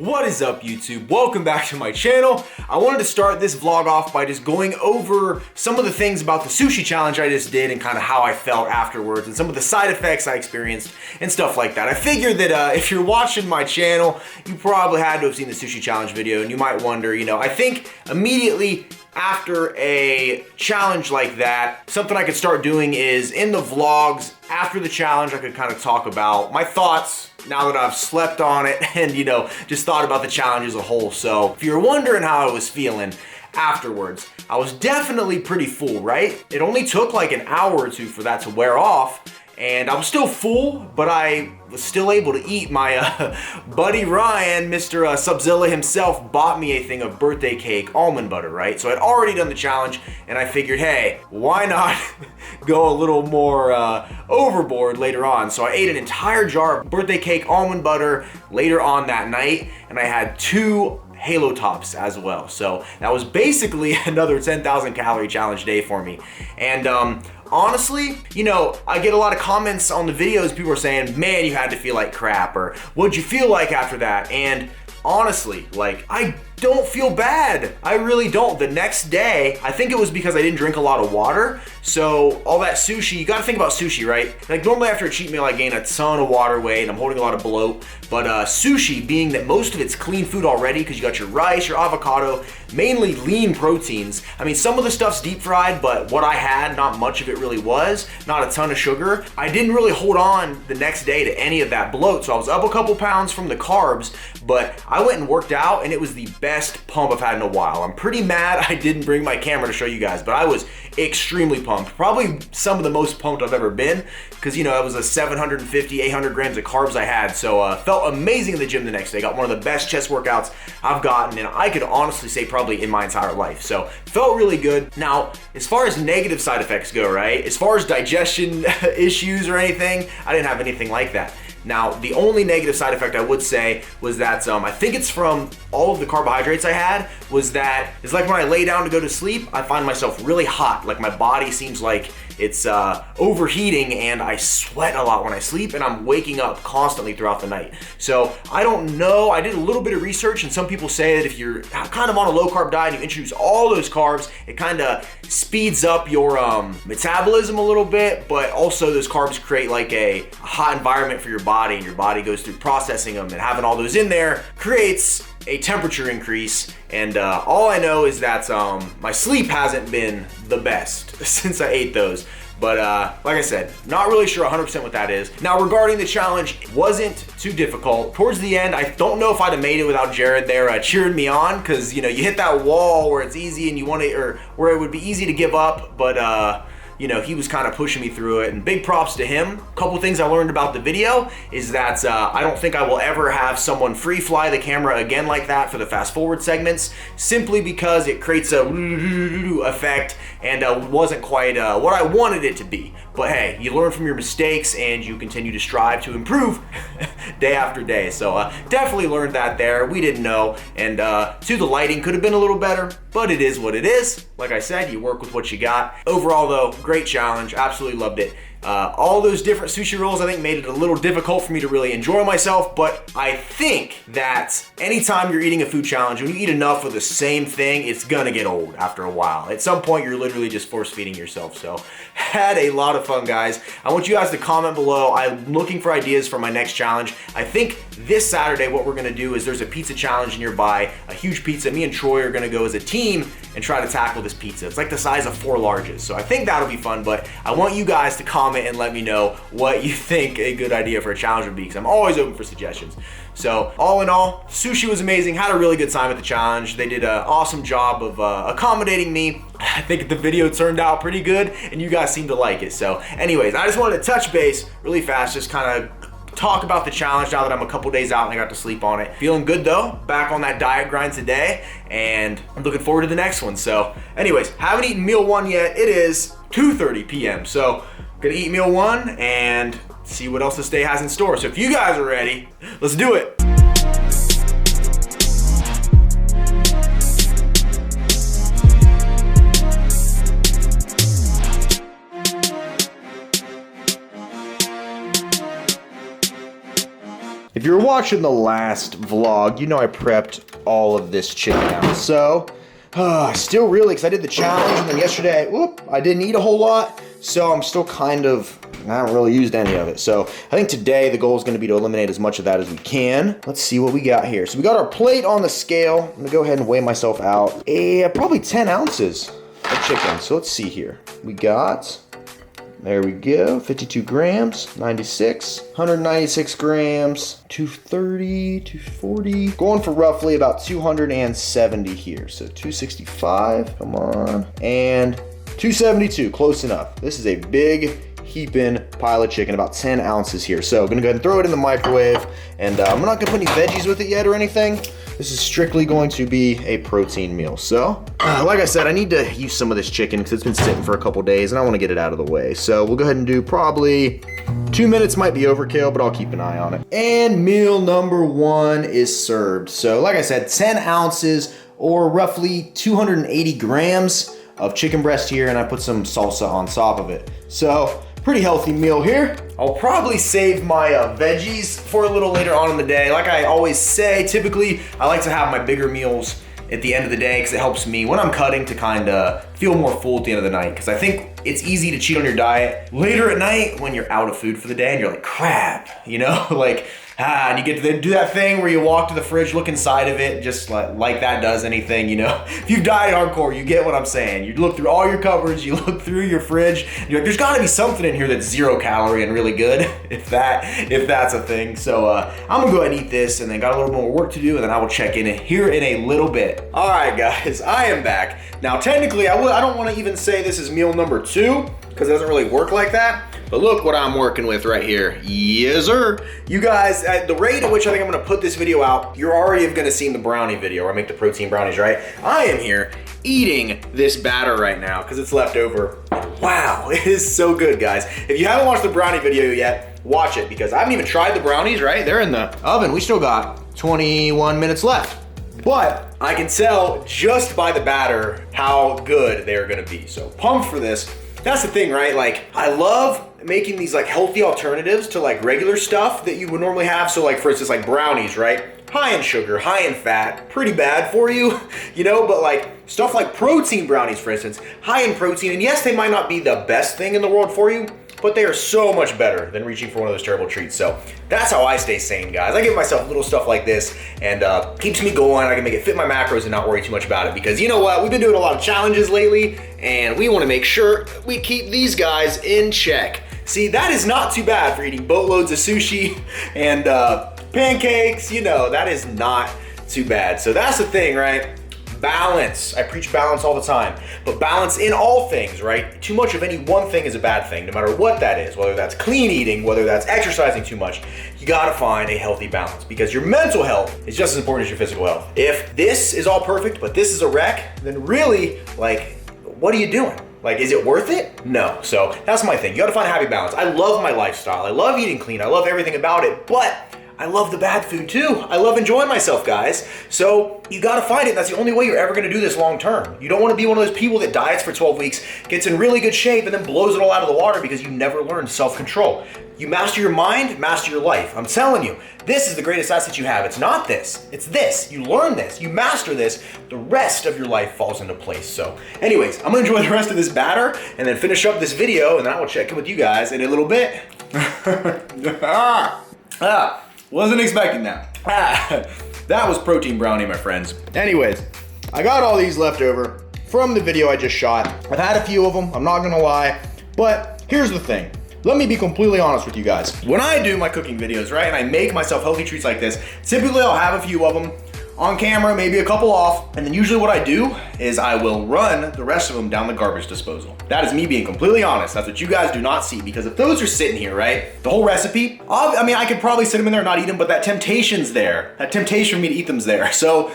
What is up, YouTube? Welcome back to my channel. I wanted to start this vlog off by just going over some of the things about the sushi challenge I just did and kind of how I felt afterwards and some of the side effects I experienced and stuff like that. I figured that if you're watching my channel, you probably had to have seen the sushi challenge video, and you might wonder, I think immediately after a challenge like that, something I could start doing is in the vlogs after the challenge, I could kind of talk about my thoughts now that I've slept on it and, just thought about the challenge as a whole. So if you're wondering how I was feeling afterwards, I was definitely pretty full, right? It only took like an hour or two for that to wear off, and I was still full, but I was still able to eat. My buddy Ryan, Mr. Subzilla himself, bought me a thing of birthday cake almond butter, right? So I'd already done the challenge, and I figured, hey, why not go a little more overboard later on? So I ate an entire jar of birthday cake almond butter later on that night, and I had 2 Halo Tops as well. So that was basically another 10,000 calorie challenge day for me. And honestly, I get a lot of comments on the videos. People are saying, man, you had to feel like crap, or what'd you feel like after that? And honestly, I don't feel bad. I really don't. The next day, I think it was because I didn't drink a lot of water. So all that sushi, you gotta think about sushi, right? Like normally after a cheat meal, I gain a ton of water weight and I'm holding a lot of bloat. But sushi, being that most of it's clean food already, because you got your rice, your avocado, mainly lean proteins. I mean, some of the stuff's deep fried, but what I had, not much of it really was. Not a ton of sugar. I didn't really hold on the next day to any of that bloat. So I was up a couple pounds from the carbs, but I went and worked out and it was the best pump I've had in a while. I'm pretty mad I didn't bring my camera to show you guys, but I was extremely pumped. Probably some of the most pumped I've ever been, because it was a 750, 800 grams of carbs I had. So felt amazing in the gym the next day. Got one of the best chest workouts I've gotten, and I could honestly say probably in my entire life. So felt really good. Now, as far as negative side effects go, right? As far as digestion issues or anything, I didn't have anything like that. Now, the only negative side effect I would say was that I think it's from all of the carbohydrates I had, was that it's like when I lay down to go to sleep, I find myself really hot. Like my body seems like it's overheating, and I sweat a lot when I sleep, and I'm waking up constantly throughout the night. So I don't know. I did a little bit of research, and some people say that if you're kind of on a low carb diet and you introduce all those carbs, it kind of speeds up your metabolism a little bit, but also those carbs create like a hot environment for your body, and your body goes through processing them, and having all those in there creates a temperature increase. And all I know is that my sleep hasn't been the best since I ate those. But like I said, not really sure 100% what that is. Now, regarding the challenge, it wasn't too difficult. Towards the end, I don't know if I'd have made it without Jared there cheering me on, because you hit that wall where it's easy and you want to, or where it would be easy to give up, but he was kind of pushing me through it, and big props to him. A couple things I learned about the video is that I don't think I will ever have someone free fly the camera again like that for the fast forward segments, simply because it creates a effect and wasn't quite what I wanted it to be. But hey, you learn from your mistakes and you continue to strive to improve day after day. So definitely learned that there. We didn't know, and the lighting could have been a little better, but it is what it is. Like I said, you work with what you got. Overall though, great challenge, absolutely loved it. All those different sushi rolls I think made it a little difficult for me to really enjoy myself, but I think that anytime you're eating a food challenge, when you eat enough of the same thing, it's gonna get old after a while. At some point, you're literally just force feeding yourself. So had a lot of fun, guys. I want you guys to comment below. I'm looking for ideas for my next challenge. I think this Saturday what we're gonna do is there's a pizza challenge nearby, a huge pizza. Me and Troy are gonna go as a team and try to tackle this pizza. It's like the size of 4 larges. So I think that'll be fun, but I want you guys to comment and let me know what you think a good idea for a challenge would be, because I'm always open for suggestions. So all in all, sushi was amazing. Had a really good time at the challenge. They did an awesome job of accommodating me. I think the video turned out pretty good, and you guys seem to like it. So anyways, I just wanted to touch base really fast, just kind of talk about the challenge now that I'm a couple days out and I got to sleep on it. Feeling good though, back on that diet grind today, and I'm looking forward to the next one. So anyways, haven't eaten meal 1 yet. It is 2:30 p.m. So gonna eat meal 1 and see what else this day has in store. So if you guys are ready, let's do it. If you're you're watching the last vlog, you know I prepped all of this chicken out. So, still really, because I did the challenge, and then yesterday, I didn't eat a whole lot. So I'm still kind of, I haven't really used any of it. So I think today the goal is going to be to eliminate as much of that as we can. Let's see what we got here. So we got our plate on the scale. I'm going to go ahead and weigh myself out. Probably 10 ounces of chicken. So let's see here. We got, there we go, 52 grams, 96, 196 grams, 230, 240. Going for roughly about 270 here. So 265, come on, and 272, close enough. This is a big heaping pile of chicken, about 10 ounces here. So I'm gonna go ahead and throw it in the microwave, and I'm not gonna put any veggies with it yet or anything. This is strictly going to be a protein meal. So, like I said, I need to use some of this chicken because it's been sitting for a couple days and I wanna get it out of the way. So we'll go ahead and do probably 2 minutes, might be overkill, but I'll keep an eye on it. And meal number 1 is served. So like I said, 10 ounces or roughly 280 grams of chicken breast here, and I put some salsa on top of it. So, pretty healthy meal here. I'll probably save my veggies for a little later on in the day. Like I always say, typically I like to have my bigger meals at the end of the day because it helps me when I'm cutting to kind of feel more full at the end of the night, because I think it's easy to cheat on your diet later at night when you're out of food for the day and you're like, crap, you know, like, and you get to do that thing where you walk to the fridge, look inside of it, just like that does anything, you know? If you've died hardcore, you get what I'm saying. You look through all your cupboards, you look through your fridge, and you're like, there's gotta be something in here that's 0 calorie and really good, if that's a thing. So I'm gonna go ahead and eat this, and then got a little more work to do, and then I will check in here in a little bit. All right, guys, I am back. Now, technically, I don't wanna even say this is meal number 2, because it doesn't really work like that. But look what I'm working with right here. Yes, sir. You guys, at the rate at which I think I'm gonna put this video out, you're already gonna see the brownie video where I make the protein brownies, right? I am here eating this batter right now because it's left over. Wow, it is so good, guys. If you haven't watched the brownie video yet, watch it, because I haven't even tried the brownies, right? They're in the oven. We still got 21 minutes left. But I can tell just by the batter how good they're gonna be. So pumped for this. That's the thing, right? Like, I love making these like healthy alternatives to like regular stuff that you would normally have. So like, for instance, like brownies, right? High in sugar, high in fat, pretty bad for you, you know, but like stuff like protein brownies, for instance, high in protein. And yes, they might not be the best thing in the world for you, but they are so much better than reaching for one of those terrible treats. So that's how I stay sane, guys. I give myself little stuff like this, and keeps me going. I can make it fit my macros and not worry too much about it, because you know what? We've been doing a lot of challenges lately, and we wanna make sure we keep these guys in check. See, that is not too bad for eating boatloads of sushi and pancakes. You know, that is not too bad. So that's the thing, right? Balance. I preach balance all the time, but balance in all things, right? Too much of any one thing is a bad thing, no matter what that is, whether that's clean eating, whether that's exercising too much. You gotta find a healthy balance, because your mental health is just as important as your physical health. If this is all perfect, but this is a wreck, then really, like, what are you doing? Like, is it worth it? No. So that's my thing. You gotta find a happy balance. I love my lifestyle. I love eating clean. I love everything about it, but I love the bad food too. I love enjoying myself, guys. So you gotta find it. That's the only way you're ever gonna do this long term. You don't wanna be one of those people that diets for 12 weeks, gets in really good shape, and then blows it all out of the water because you never learned self-control. You master your mind, master your life. I'm telling you, this is the greatest asset you have. It's not this, it's this. You learn this, you master this, the rest of your life falls into place. So anyways, I'm gonna enjoy the rest of this batter and then finish up this video, and then I will check in with you guys in a little bit. Wasn't expecting that. That was protein brownie, my friends. Anyways, I got all these left over from the video I just shot. I've had a few of them, I'm not gonna lie, but here's the thing. Let me be completely honest with you guys. When I do my cooking videos, right, and I make myself healthy treats like this, typically I'll have a few of them on camera, maybe a couple off, and then usually what I do is I will run the rest of them down the garbage disposal. That is me being completely honest. That's what you guys do not see, because if those are sitting here, right, the whole recipe, I mean, I could probably sit them in there and not eat them, but that temptation's there. That temptation for me to eat them's there. So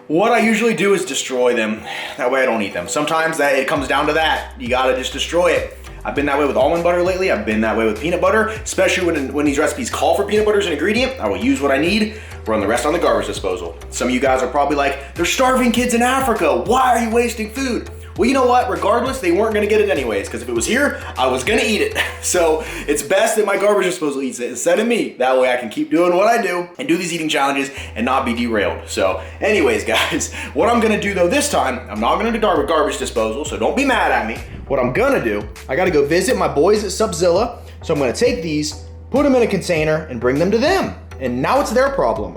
what I usually do is destroy them. That way I don't eat them. Sometimes it comes down to that. You gotta just destroy it. I've been that way with almond butter lately. I've been that way with peanut butter, especially when these recipes call for peanut butter as an ingredient. I will use what I need, run the rest on the garbage disposal. Some of you guys are probably like, they're starving kids in Africa. Why are you wasting food? Well, you know what? Regardless, they weren't gonna get it anyways, because if it was here, I was gonna eat it. So it's best that my garbage disposal eats it instead of me. That way I can keep doing what I do and do these eating challenges and not be derailed. So anyways, guys, what I'm gonna do though this time, I'm not gonna do garbage disposal, so don't be mad at me. What I'm gonna do, I gotta go visit my boys at Subzilla. So I'm gonna take these, put them in a container, and bring them to them. And now it's their problem.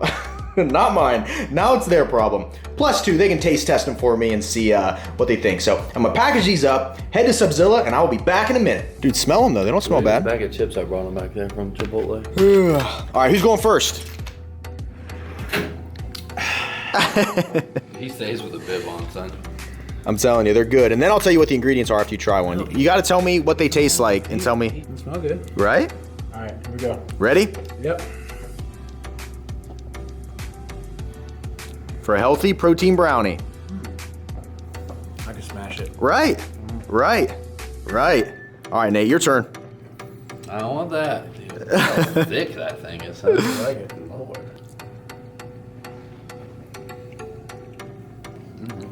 Not mine. Now it's their problem. Plus two, they can taste test them for me and see what they think. So I'm gonna package these up, head to Subzilla, and I will be back in a minute. Dude, smell them though. They don't smell bad. Bag of chips I brought them back there from Chipotle. All right, who's going first? He stays with a bib on, son. I'm telling you, they're good. And then I'll tell you what the ingredients are after you try one. You gotta tell me what they taste like and tell me. They smell good. Right? All right, here we go. Ready? Yep. For a healthy protein brownie. I can smash it. Right, right, right. All right, Nate, your turn. I don't want that. Dude, how thick that thing is. I like it. Lord.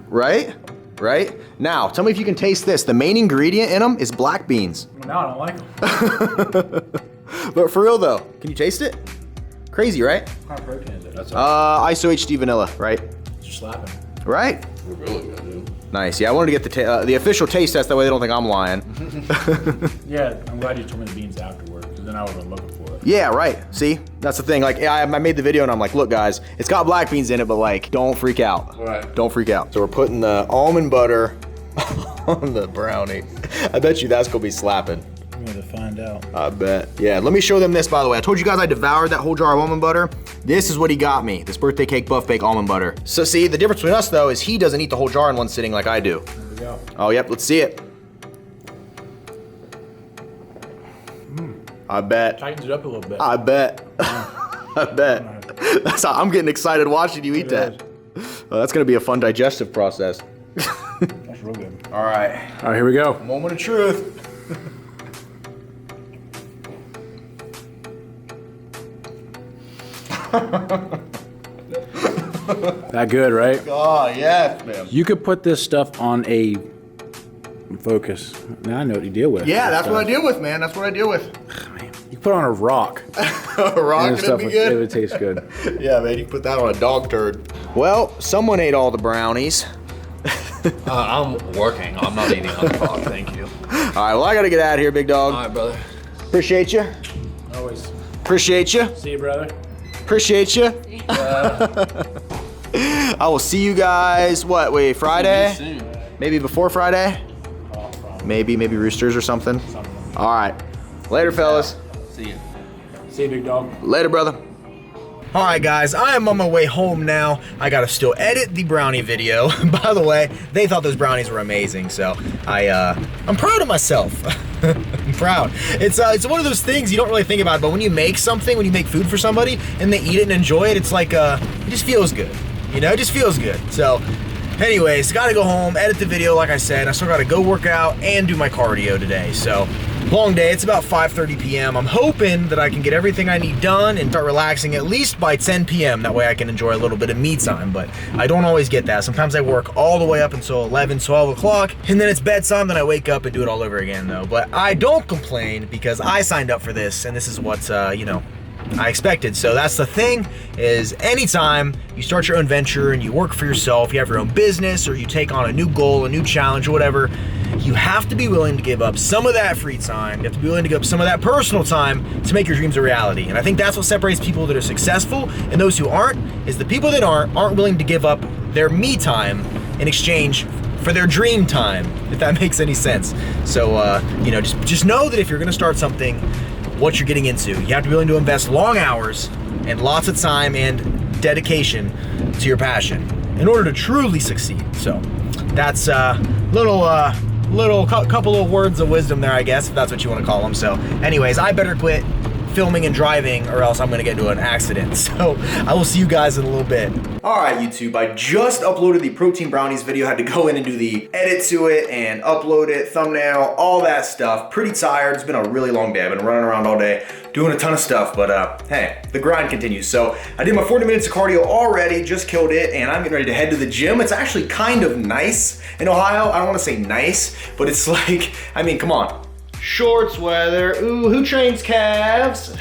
Right, right. Now, tell me if you can taste this. The main ingredient in them is black beans. Well, now I don't like them. But for real though, can you taste it? Crazy, right? What kind of protein is it? That's ISO HD vanilla, right? Just slapping. Right. really good, dude. Nice. Yeah, I wanted to get the official taste test. That way they don't think I'm lying. Yeah, I'm glad you told me the beans afterward, because then I would have been looking for it. Yeah, right. See, that's the thing. Like, I made the video and I'm like, look, guys, it's got black beans in it, but like, don't freak out. Right. Don't freak out. So we're putting the almond butter on the brownie. I bet you that's gonna be slapping. I'm going to find out. I bet. Yeah, let me show them this, by the way. I told you guys I devoured that whole jar of almond butter. This is what he got me, this birthday cake buff bake almond butter. So see, the difference between us though is he doesn't eat the whole jar in one sitting like I do. There we go. Oh, yep, let's see it. I bet. Tightens it up a little bit. I bet. I bet. That's how I'm getting excited watching you eat that. Oh, that's gonna be a fun digestive process. That's real good. All right. All right, here we go. Moment of truth. That good, right? Oh, yes, man. You could put this stuff on a focus. Now I know what you deal with. Yeah, that's what I deal with, man. That's what I deal with. Man, you put it on a rock. A rock, and it'd stuff be would, good. it would taste good. Yeah, man, you can put that on a dog turd. Well, someone ate all the brownies. I'm working. I'm not eating on the clock, thank you. All right, well, I gotta get out of here, big dog. All right, brother. Appreciate you. Always. Appreciate you. See you, brother. Appreciate you. I will see you guys, wait, Friday? Soon. Maybe before Friday? Maybe Roosters or something. All right. Later, fellas. See you. See you, big dog. Later, brother. All right, guys, I am on my way home now. I gotta still edit the brownie video. By the way, they thought those brownies were amazing, so I'm proud of myself. I'm proud. It's one of those things you don't really think about, but when you make something, when you make food for somebody and they eat it and enjoy it, it's like it just feels good. You know, it just feels good. So, anyways, gotta go home, edit the video, like I said. I still gotta go work out and do my cardio today. So, long day. It's about 5:30 p.m. I'm hoping that I can get everything I need done and start relaxing at least by 10 p.m. That way I can enjoy a little bit of me time, but I don't always get that. Sometimes I work all the way up until 11, 12 o'clock, and then it's bedtime, then I wake up and do it all over again though. But I don't complain because I signed up for this, and this is what, you know, I expected. So that's the thing, is anytime you start your own venture and you work for yourself, you have your own business, or you take on a new goal, a new challenge, or whatever, you have to be willing to give up some of that free time. You have to be willing to give up some of that personal time to make your dreams a reality. And I think that's what separates people that are successful and those who aren't, is the people that aren't willing to give up their me time in exchange for their dream time, if that makes any sense. So, you know, just know that if you're gonna start something, what you're getting into, you have to be willing to invest long hours and lots of time and dedication to your passion in order to truly succeed. So that's a couple of words of wisdom there, I guess, if that's what you want to call them. So anyways, I better quit filming and driving or else I'm gonna get into an accident. So I will see you guys in a little bit. All right, YouTube, I just uploaded the protein brownies video. I had to go in and do the edit to it and upload it, thumbnail, all that stuff. Pretty tired. It's been a really long day. I've been running around all day. doing a ton of stuff, but hey, the grind continues. So I did my 40 minutes of cardio already, just killed it, and I'm getting ready to head to the gym. It's actually kind of nice in Ohio. I don't want to say nice, but it's like, I mean, come on. Shorts weather, ooh, who trains calves?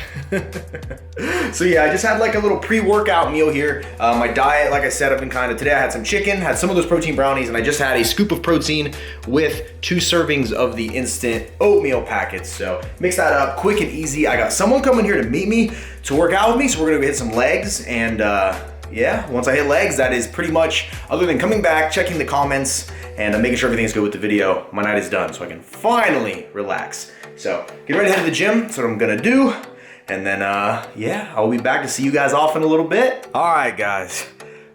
So yeah, I just had like a little pre-workout meal here. My diet, like I said, I've been today I had some chicken, had some of those protein brownies, and I just had a scoop of protein with 2 servings of the instant oatmeal packets. So mix that up, quick and easy. I got someone coming here to meet me to work out with me, so we're gonna go hit some legs, and yeah, once I hit legs, that is pretty much, other than coming back, checking the comments, and making sure everything's good with the video, my night is done, so I can finally relax. So, get ready to head to the gym, that's what I'm gonna do, and then, yeah, I'll be back to see you guys off in a little bit. All right, guys,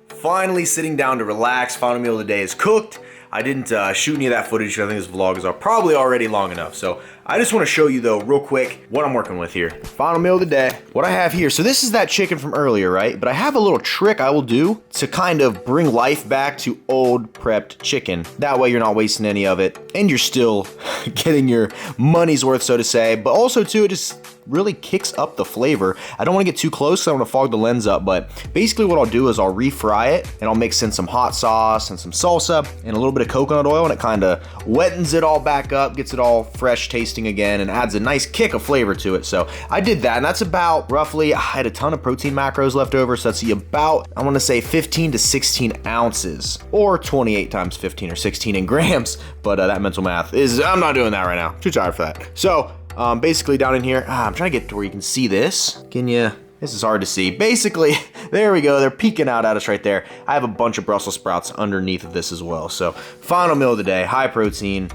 finally sitting down to relax. Final meal of the day is cooked. I didn't shoot any of that footage. I think this vlog is probably already long enough. So I just want to show you though, real quick, what I'm working with here. Final meal of the day. What I have here. So this is that chicken from earlier, right? But I have a little trick I will do to kind of bring life back to old prepped chicken. That way you're not wasting any of it and you're still getting your money's worth, so to say. But also too, it just really kicks up the flavor. I don't want to get too close, so I want to fog the lens up, but basically what I'll do is I'll refry it and I'll mix in some hot sauce and some salsa and a little bit of coconut oil, and it kind of wettens it all back up, gets it all fresh tasting again, and adds a nice kick of flavor to it. So I did that, and that's about roughly, I had a ton of protein macros left over, so that's about, I want to say 15 to 16 ounces, or 28 times 15 or 16 in grams, but that mental math is, I'm not doing that right now, too tired for that. So basically down in here, I'm trying to get to where you can see this. Can you? This is hard to see. Basically, there we go. They're peeking out at us right there. I have a bunch of Brussels sprouts underneath of this as well. So final meal of the day, high protein.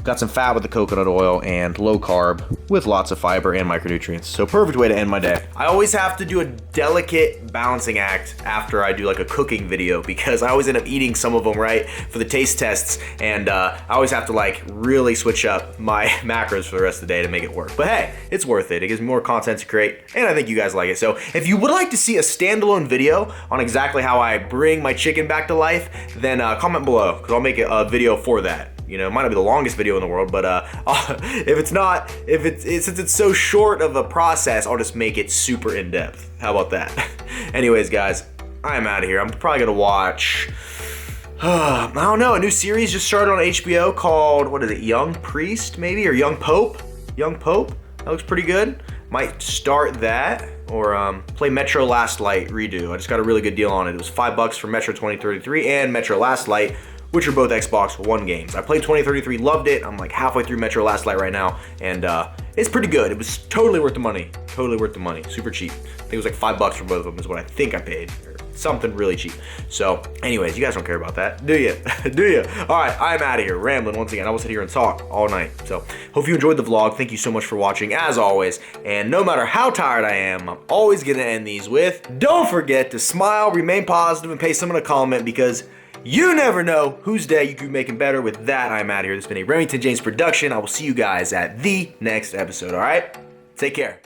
Got some fat with the coconut oil and low carb with lots of fiber and micronutrients. So perfect way to end my day. I always have to do a delicate balancing act after I do like a cooking video because I always end up eating some of them, right, for the taste tests. And I always have to like really switch up my macros for the rest of the day to make it work. But hey, it's worth it. It gives me more content to create and I think you guys like it. So if you would like to see a standalone video on exactly how I bring my chicken back to life, then comment below because I'll make a video for that. You know, it might not be the longest video in the world, but if it's not, since it's so short of a process, I'll just make it super in depth. How about that? Anyways, guys, I'm out of here. I'm probably gonna watch, I don't know, a new series just started on HBO called, what is it, Young Priest maybe, or Young Pope? Young Pope, that looks pretty good. Might start that, or play Metro Last Light redo. I just got a really good deal on it. It was $5 for Metro 2033 and Metro Last Light, which are both Xbox One games. I played 2033, loved it. I'm like halfway through Metro Last Light right now, and it's pretty good. It was totally worth the money. Totally worth the money. Super cheap. I think it was like $5 for both of them is what I think I paid, or something really cheap. So anyways, you guys don't care about that, do you? Do you? All right, I'm out of here, rambling once again. I will sit here and talk all night. So hope you enjoyed the vlog. Thank you so much for watching, as always. And no matter how tired I am, I'm always gonna end these with, don't forget to smile, remain positive, and pay someone a comment because you never know whose day you could be making better. With that, I'm out of here. This has been a Remington James production. I will see you guys at the next episode, all right? Take care.